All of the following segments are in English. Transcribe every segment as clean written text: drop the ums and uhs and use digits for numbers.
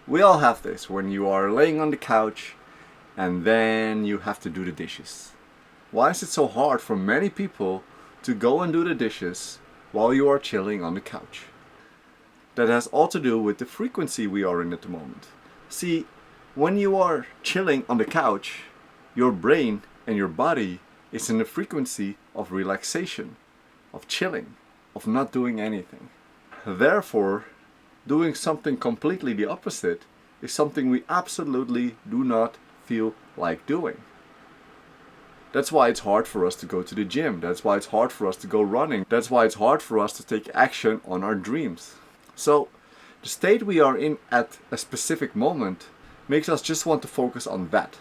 We all have this when you are laying on the couch and then you have to do the dishes. Why is it so hard for many people to go and do the dishes while you are chilling on the couch? That has all to do with the frequency we are in at the moment. See, when you are chilling on the couch, your brain and your body is in the frequency of relaxation, of chilling, of not doing anything. Therefore, doing something completely the opposite is something we absolutely do not feel like doing. That's why it's hard for us to go to the gym. That's why it's hard for us to go running. That's why it's hard for us to take action on our dreams. So, the state we are in at a specific moment makes us just want to focus on that.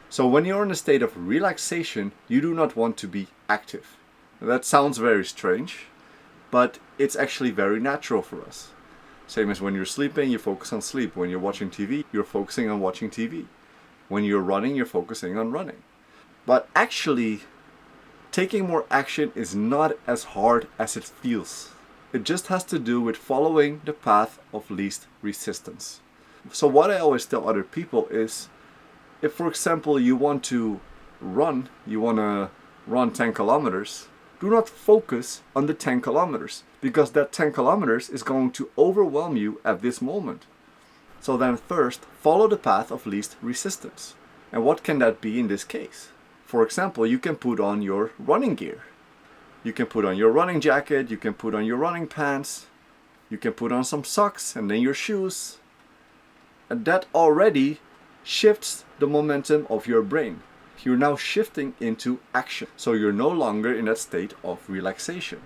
So when you're in a state of relaxation, you do not want to be active. That sounds very strange, but it's actually very natural for us. Same as when you're sleeping, you focus on sleep. When you're watching TV, you're focusing on watching TV. When you're running, you're focusing on running. But actually, taking more action is not as hard as it feels. It just has to do with following the path of least resistance. So what I always tell other people is, if for example you want to run 10 kilometers, do not focus on the 10 kilometers, because that 10 kilometers is going to overwhelm you at this moment. So then first, follow the path of least resistance. And what can that be in this case? For example, you can put on your running gear. You can put on your running jacket, you can put on your running pants, you can put on some socks and then your shoes. And that already shifts the momentum of your brain. You're now shifting into action. So you're no longer in that state of relaxation.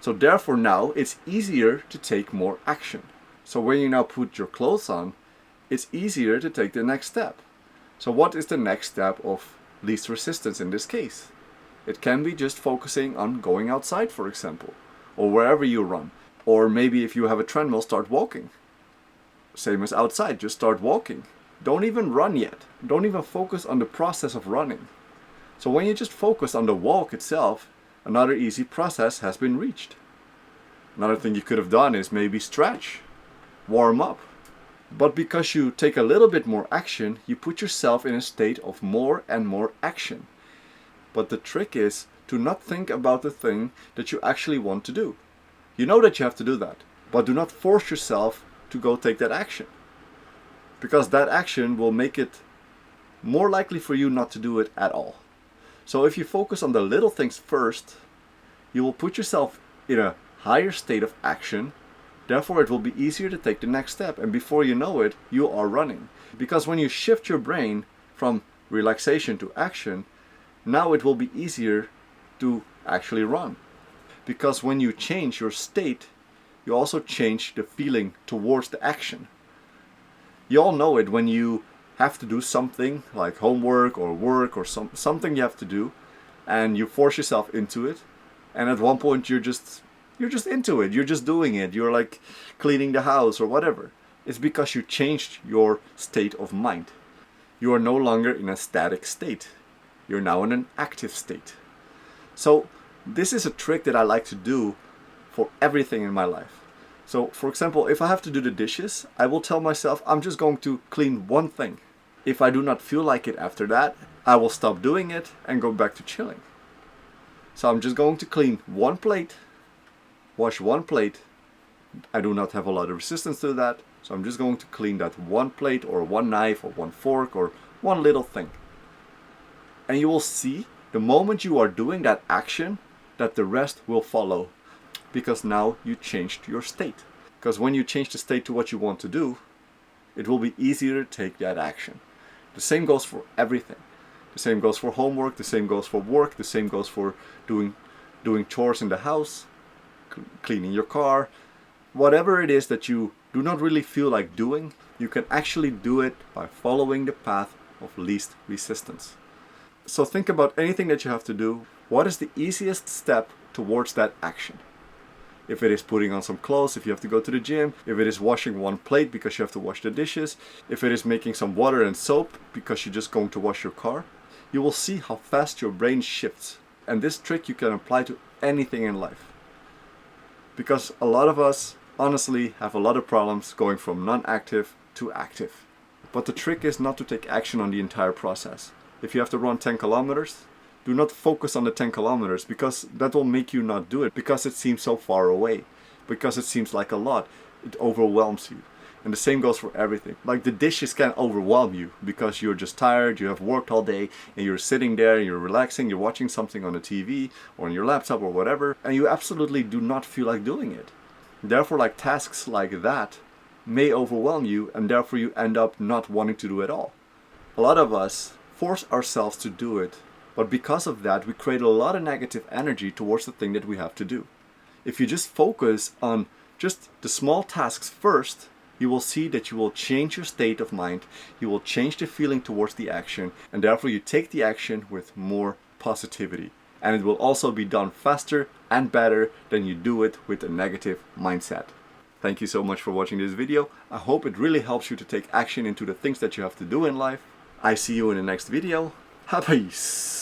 So therefore now it's easier to take more action. So when you now put your clothes on, it's easier to take the next step. So what is the next step of least resistance in this case? It can be just focusing on going outside, for example, or wherever you run. Or maybe if you have a treadmill, start walking. Same as outside, just start walking. Don't even run yet. Don't even focus on the process of running. So when you just focus on the walk itself, another easy process has been reached. Another thing you could have done is maybe stretch, warm up. But because you take a little bit more action, you put yourself in a state of more and more action. But the trick is to not think about the thing that you actually want to do. You know that you have to do that, but do not force yourself to go take that action. Because that action will make it more likely for you not to do it at all. So if you focus on the little things first, you will put yourself in a higher state of action. Therefore, it will be easier to take the next step. And before you know it, you are running. Because when you shift your brain from relaxation to action, now it will be easier to actually run. Because when you change your state, you also change the feeling towards the action. You all know it when you have to do something like homework or work or something you have to do, and you force yourself into it, and at one point you're just into it, you're just doing it, you're like cleaning the house or whatever. It's because you changed your state of mind. You are no longer in a static state. You're now in an active state. So this is a trick that I like to do for everything in my life. So for example, if I have to do the dishes, I will tell myself I'm just going to clean one thing. If I do not feel like it after that, I will stop doing it and go back to chilling. So I'm just going to clean one plate, wash one plate. I do not have a lot of resistance to that, so I'm just going to clean that one plate or one knife or one fork or one little thing. And you will see the moment you are doing that action that the rest will follow, because now you changed your state. Because when you change the state to what you want to do, it will be easier to take that action. The same goes for everything. The same goes for homework, the same goes for work, the same goes for doing chores in the house, cleaning your car. Whatever it is that you do not really feel like doing, you can actually do it by following the path of least resistance. So think about anything that you have to do. What is the easiest step towards that action? If it is putting on some clothes, if you have to go to the gym, if it is washing one plate because you have to wash the dishes, if it is making some water and soap because you're just going to wash your car, you will see how fast your brain shifts. And this trick you can apply to anything in life. Because a lot of us honestly have a lot of problems going from non-active to active. But the trick is not to take action on the entire process. If you have to run 10 kilometers, do not focus on the 10 kilometers, because that will make you not do it, because it seems so far away, because it seems like a lot. It overwhelms you. And the same goes for everything. Like the dishes can overwhelm you because you're just tired, you have worked all day, and you're sitting there, you're relaxing, you're watching something on the TV or on your laptop or whatever, and you absolutely do not feel like doing it. Therefore, like tasks like that may overwhelm you, and therefore you end up not wanting to do it all. A lot of us force ourselves to do it, but because of that we create a lot of negative energy towards the thing that we have to do. If you just focus on just the small tasks first, you will see that you will change your state of mind, you will change the feeling towards the action, and therefore you take the action with more positivity. And it will also be done faster and better than you do it with a negative mindset. Thank you so much for watching this video. I hope it really helps you to take action into the things that you have to do in life. I see you in the next video. Peace.